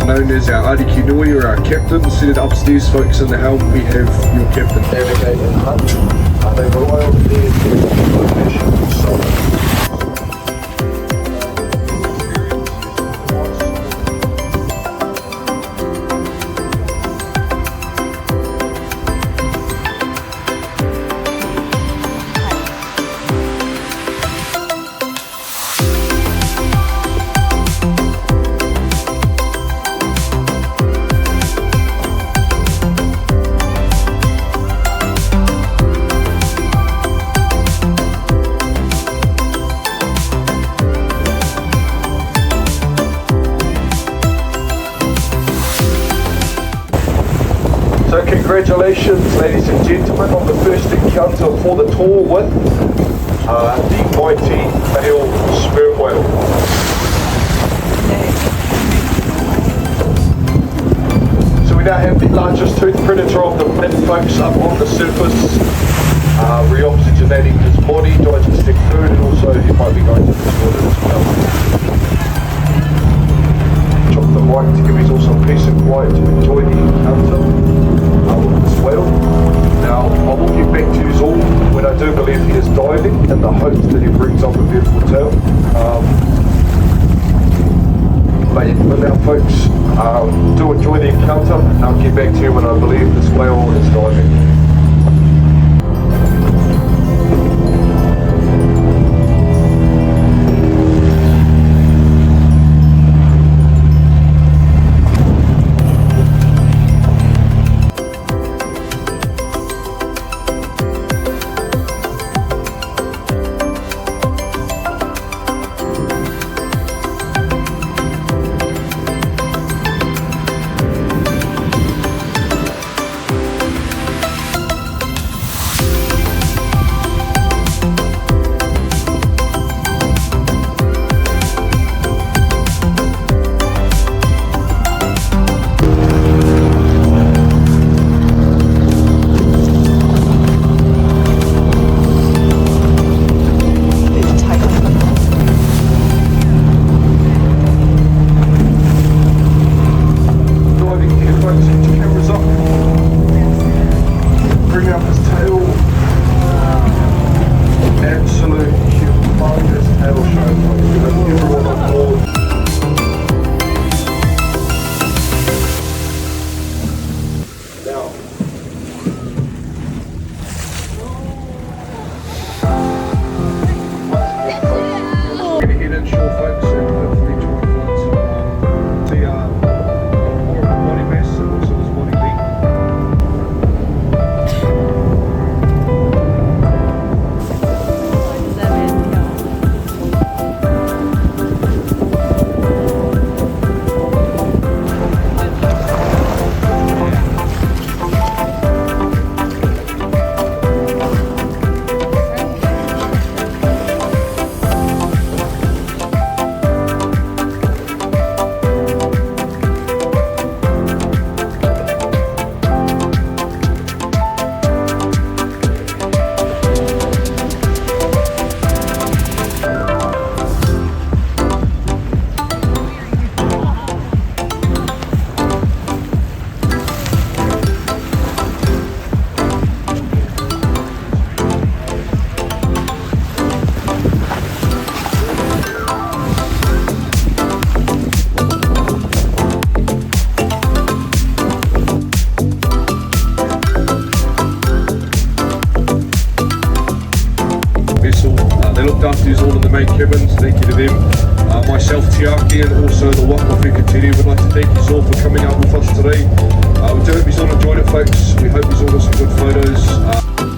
also known as our Ariki Nui or our captain, seated upstairs folks in the helm. We have your captain. Navigate and hunt. They rely on their location. So congratulations ladies and gentlemen on the first encounter for the tour with the mighty male sperm whale. So we now have the largest tooth predator of the pit folks up on the surface, re-oxygenating his body, digesting food, and also he might be going to the toilet as well. Chop the mic to give us all some peace and quiet to enjoy the encounter with this whale. Now, I will get back to you all when I do believe he is diving in the hopes that he brings up a beautiful tail. But now folks, do enjoy the encounter, and I'll get back to you when I believe this whale is diving. They looked after us all in the main cabins, thank you to them. Myself, Tiaki, and also the Waka Whekatiri would like to thank you all for coming out with us today. We do hope you all enjoyed it folks, we hope you all got some good photos.